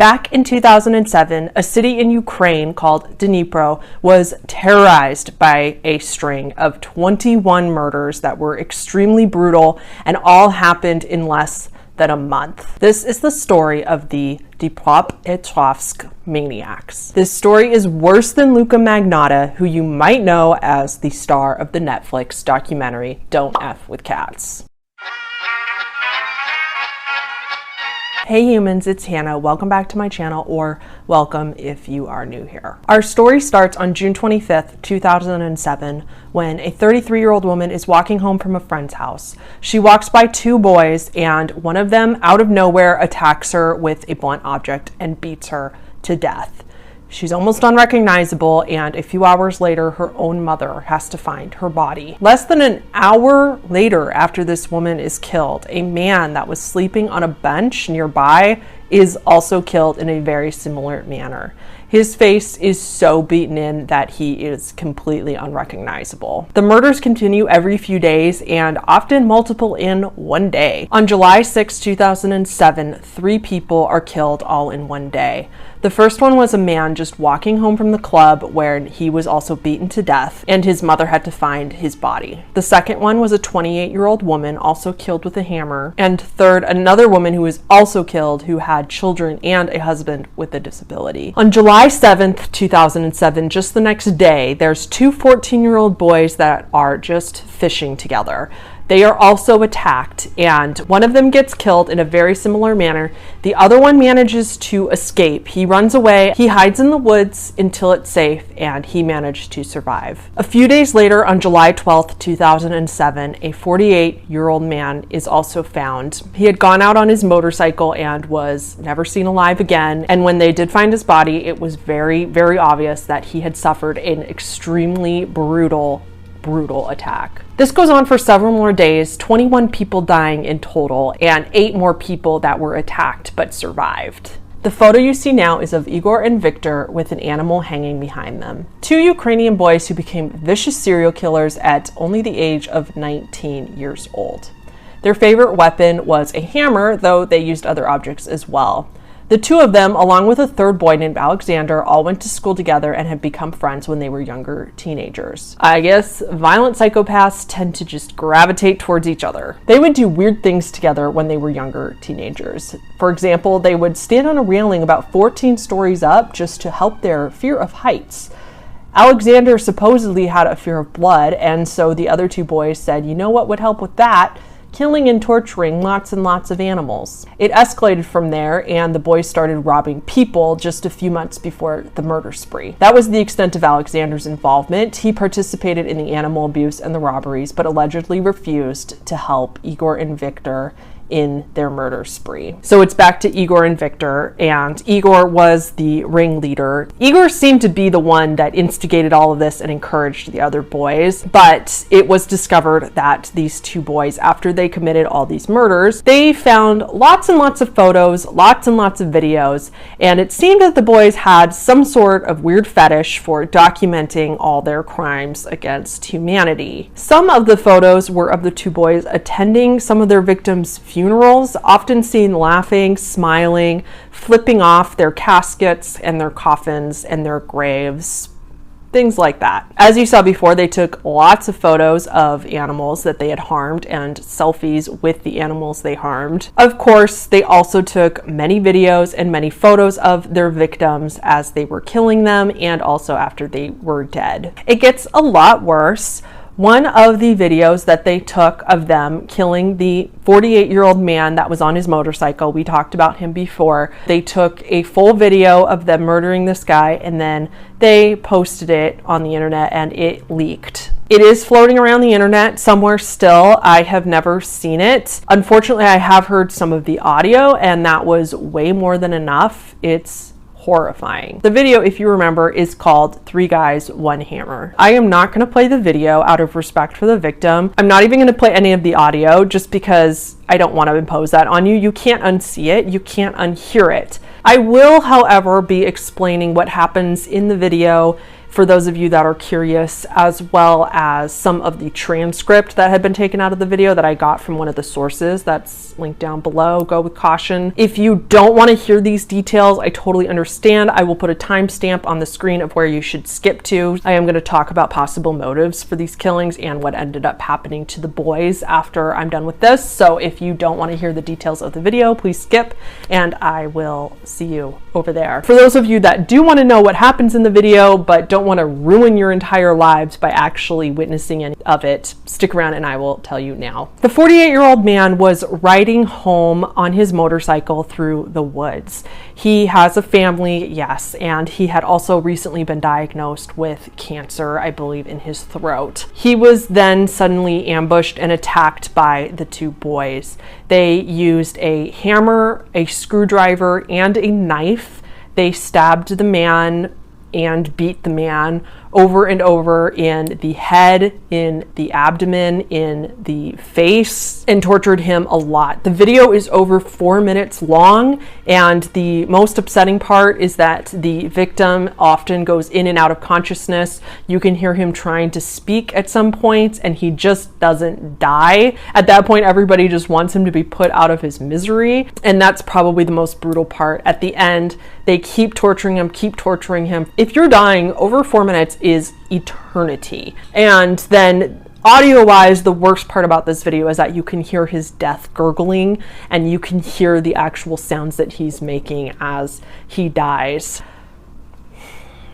Back in 2007, a city in Ukraine called Dnipro was terrorized by a string of 21 murders that were extremely brutal and all happened in less than a month. This is the story of the Dnepropetrovsk Maniacs. This story is worse than Luka Magnotta, who you might know as the star of the Netflix documentary Don't F with Cats. Hey humans, it's Hannah. Welcome back to my channel, or welcome if you are new here. Our story starts on June 25th, 2007, when a 33-year-old woman is walking home from a friend's house. She walks by two boys, and one of them, out of nowhere, attacks her with a blunt object and beats her to death. She's almost unrecognizable, and a few hours later, her own mother has to find her body. Less than an hour later, after this woman is killed, a man that was sleeping on a bench nearby is also killed in a very similar manner. His face is so beaten in that he is completely unrecognizable. The murders continue every few days and often multiple in one day. On July 6, 2007, 3 people are killed all in one day. The first one was a man just walking home from the club where he was also beaten to death, and his mother had to find his body. The second one was a 28-year-old woman also killed with a hammer. And third, another woman who was also killed who had children and a husband with a disability. On July 7th, 2007, just the next day, there's 2 14-year-old boys that are just fishing together. They are also attacked, and one of them gets killed in a very similar manner. The other one manages to escape. He runs away, he hides in the woods until it's safe, and he managed to survive. A few days later, on July 12th, 2007, a 48-year-old man is also found. He had gone out on his motorcycle and was never seen alive again, and when they did find his body, it was very, very obvious that he had suffered an extremely brutal attack. This goes on for several more days, 21 people dying in total, and 8 more people that were attacked but survived. The photo you see now is of Igor and Viktor with an animal hanging behind them. 2 Ukrainian boys who became vicious serial killers at only the age of 19 years old. Their favorite weapon was a hammer, though they used other objects as well. The 2 of them, along with a third boy named Alexander, all went to school together and had become friends when they were younger teenagers. I guess violent psychopaths tend to just gravitate towards each other. They would do weird things together when they were younger teenagers. For example, they would stand on a railing about 14 stories up just to help their fear of heights. Alexander supposedly had a fear of blood, and so the other 2 boys said, you know what would help with that? Killing and torturing lots and lots of animals. It escalated from there, and the boys started robbing people just a few months before the murder spree. That was the extent of Alexander's involvement. He participated in the animal abuse and the robberies, but allegedly refused to help Igor and Viktor in their murder spree. So it's back to Igor and Viktor, and Igor was the ringleader. Igor seemed to be the one that instigated all of this and encouraged the other boys, but it was discovered that these 2 boys, after they committed all these murders, they found lots and lots of photos, lots and lots of videos, and it seemed that the boys had some sort of weird fetish for documenting all their crimes against humanity. Some of the photos were of the 2 boys attending some of their victims' funerals, often seen laughing, smiling, flipping off their caskets and their coffins and their graves, things like that. As you saw before, they took lots of photos of animals that they had harmed and selfies with the animals they harmed. Of course, they also took many videos and many photos of their victims as they were killing them and also after they were dead. It gets a lot worse. One of the videos that they took of them killing the 48-year-old man that was on his motorcycle, we talked about him before, they took a full video of them murdering this guy and then they posted it on the internet and it leaked. It is floating around the internet somewhere still. I have never seen it. Unfortunately, I have heard some of the audio and that was way more than enough. It's horrifying. The video, if you remember, is called 3 Guys, 1 Hammer. I am not going to play the video out of respect for the victim. I'm not even going to play any of the audio just because I don't want to impose that on you. You can't unsee it. You can't unhear it. I will, however, be explaining what happens in the video for those of you that are curious, as well as some of the transcript that had been taken out of the video that I got from one of the sources that's linked down below. Go with caution. If you don't want to hear these details, I totally understand. I will put a timestamp on the screen of where you should skip to. I am going to talk about possible motives for these killings and what ended up happening to the boys after I'm done with this. So if you don't want to hear the details of the video, please skip, and I will see you over there. For those of you that do want to know what happens in the video but don't want to ruin your entire lives by actually witnessing any of it, stick around and I will tell you now. The 48-year-old man was riding home on his motorcycle through the woods. He has a family, yes, and he had also recently been diagnosed with cancer, I believe, in his throat. He was then suddenly ambushed and attacked by the two boys. They used a hammer, a screwdriver, and a knife. They stabbed the man and beat the man over and over in the head, in the abdomen, in the face, and tortured him a lot. The video is over 4 minutes long, and the most upsetting part is that the victim often goes in and out of consciousness. You can hear him trying to speak at some points, and he just doesn't die. At that point, everybody just wants him to be put out of his misery, and that's probably the most brutal part. At the end, they keep torturing him, keep torturing him. If you're dying, over 4 minutes is eternity. And then audio-wise, the worst part about this video is that you can hear his death gurgling, and you can hear the actual sounds that he's making as he dies.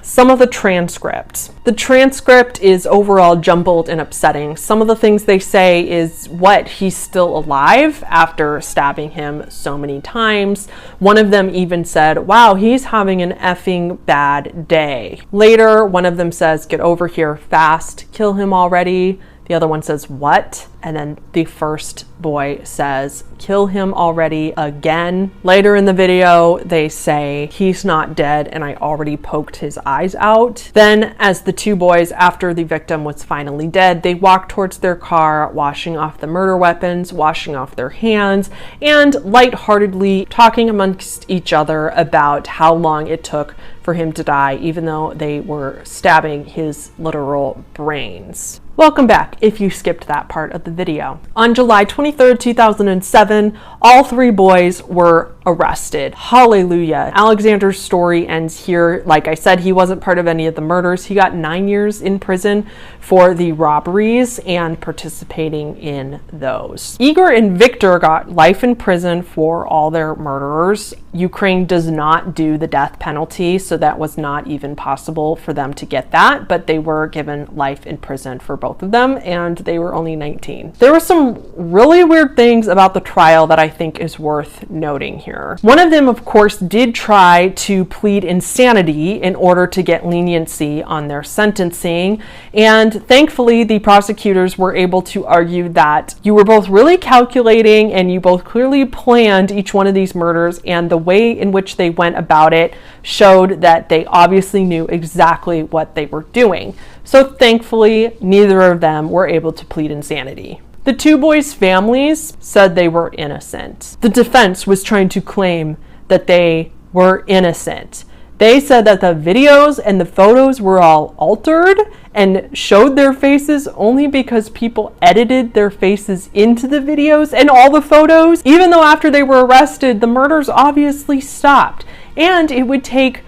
Some of the transcript. The transcript is overall jumbled and upsetting. Some of the things they say is, what, he's still alive after stabbing him so many times. One of them even said, wow, he's having an effing bad day. Later, one of them says, get over here fast, kill him already. The other one says, what? And then the first boy says, kill him already again. Later in the video, they say, he's not dead and I already poked his eyes out. Then as the two boys, after the victim was finally dead, they walk towards their car, washing off the murder weapons, washing off their hands, and lightheartedly talking amongst each other about how long it took for him to die, even though they were stabbing his literal brains. Welcome back if you skipped that part of the video. On July 23rd, 2007, all three boys were arrested. Hallelujah. Alexander's story ends here. Like I said, he wasn't part of any of the murders. He got 9 years in prison for the robberies and participating in those. Igor and Viktor got life in prison for all their murderers. Ukraine does not do the death penalty, so that was not even possible for them to get that, but they were given life in prison for both of them, and they were only 19. There were some really weird things about the trial that I think is worth noting here. One of them, of course, did try to plead insanity in order to get leniency on their sentencing, and thankfully the prosecutors were able to argue that you were both really calculating and you both clearly planned each one of these murders, and the way in which they went about it showed that they obviously knew exactly what they were doing. So thankfully, neither of them were able to plead insanity. The two boys' families said they were innocent. The defense was trying to claim that they were innocent. They said that the videos and the photos were all altered and showed their faces only because people edited their faces into the videos and all the photos, even though after they were arrested, the murders obviously stopped. And it would take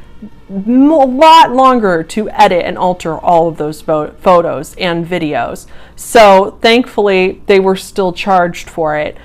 a lot longer to edit and alter all of those photos and videos. So thankfully, they were still charged for it.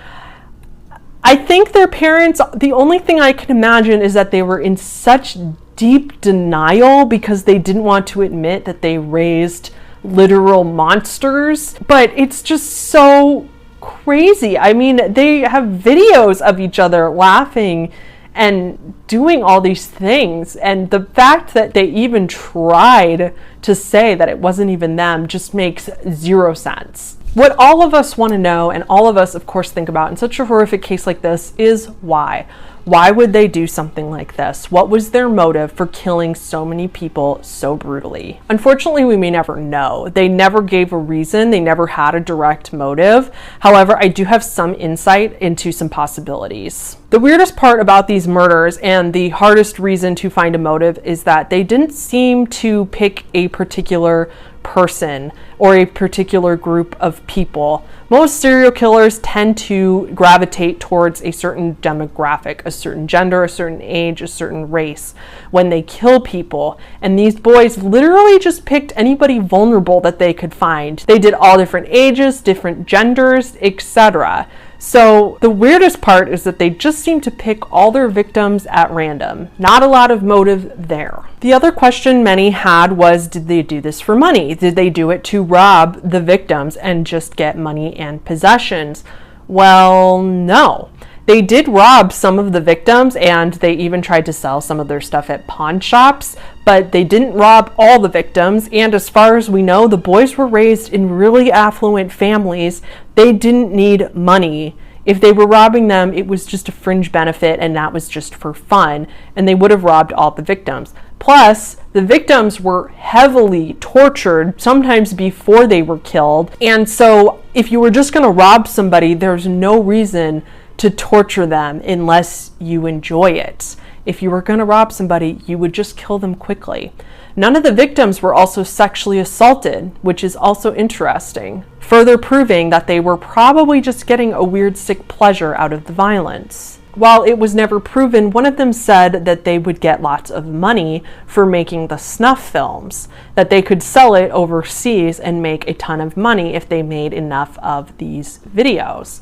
I think their parents, the only thing I can imagine is that they were in such deep denial because they didn't want to admit that they raised literal monsters. But it's just so crazy. I mean, they have videos of each other laughing and doing all these things, and the fact that they even tried to say that it wasn't even them just makes zero sense. What all of us want to know, and all of us of course think about in such a horrific case like this, is why. Why would they do something like this? What was their motive for killing so many people so brutally? Unfortunately, we may never know. They never gave a reason. They never had a direct motive. However, I do have some insight into some possibilities. The weirdest part about these murders, and the hardest reason to find a motive, is that they didn't seem to pick a particular person or a particular group of people. Most serial killers tend to gravitate towards a certain demographic, a certain gender, a certain age, a certain race when they kill people. And these boys literally just picked anybody vulnerable that they could find. They did all different ages, different genders, etc. So the weirdest part is that they just seem to pick all their victims at random. Not a lot of motive there. The other question many had was, did they do this for money? Did they do it to rob the victims and just get money and possessions? Well, no. They did rob some of the victims, and they even tried to sell some of their stuff at pawn shops, but they didn't rob all the victims. And as far as we know, the boys were raised in really affluent families. They didn't need money. If they were robbing them, it was just a fringe benefit, and that was just for fun, and they would have robbed all the victims. Plus, the victims were heavily tortured, sometimes before they were killed. And so if you were just going to rob somebody, there's no reason to torture them unless you enjoy it. If you were going to rob somebody, you would just kill them quickly. None of the victims were also sexually assaulted, which is also interesting, further proving that they were probably just getting a weird sick pleasure out of the violence. While it was never proven, one of them said that they would get lots of money for making the snuff films, that they could sell it overseas and make a ton of money if they made enough of these videos.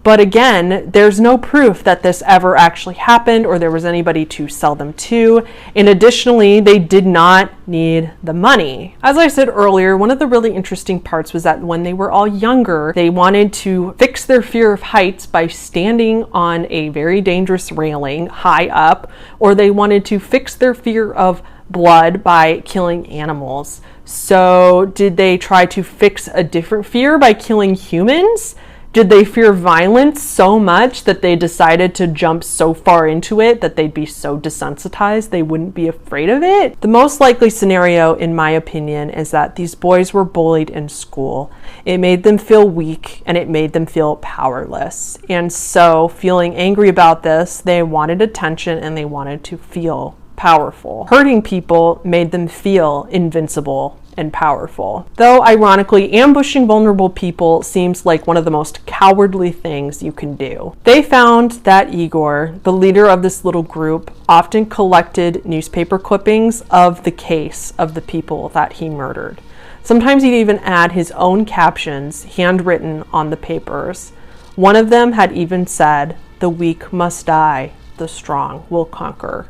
But again, there's no proof that this ever actually happened or there was anybody to sell them to. And additionally, they did not need the money. As I said earlier, one of the really interesting parts was that when they were all younger, they wanted to fix their fear of heights by standing on a very dangerous railing high up, or they wanted to fix their fear of blood by killing animals. So did they try to fix a different fear by killing humans? Did they fear violence so much that they decided to jump so far into it that they'd be so desensitized they wouldn't be afraid of it? The most likely scenario, in my opinion, is that these boys were bullied in school. It made them feel weak and it made them feel powerless. And so, feeling angry about this, they wanted attention and they wanted to feel powerful. Hurting people made them feel invincible and powerful. Though ironically, ambushing vulnerable people seems like one of the most cowardly things you can do. They found that Igor, the leader of this little group, often collected newspaper clippings of the case of the people that he murdered. Sometimes he'd even add his own captions, handwritten on the papers. One of them had even said, "The weak must die, the strong will conquer."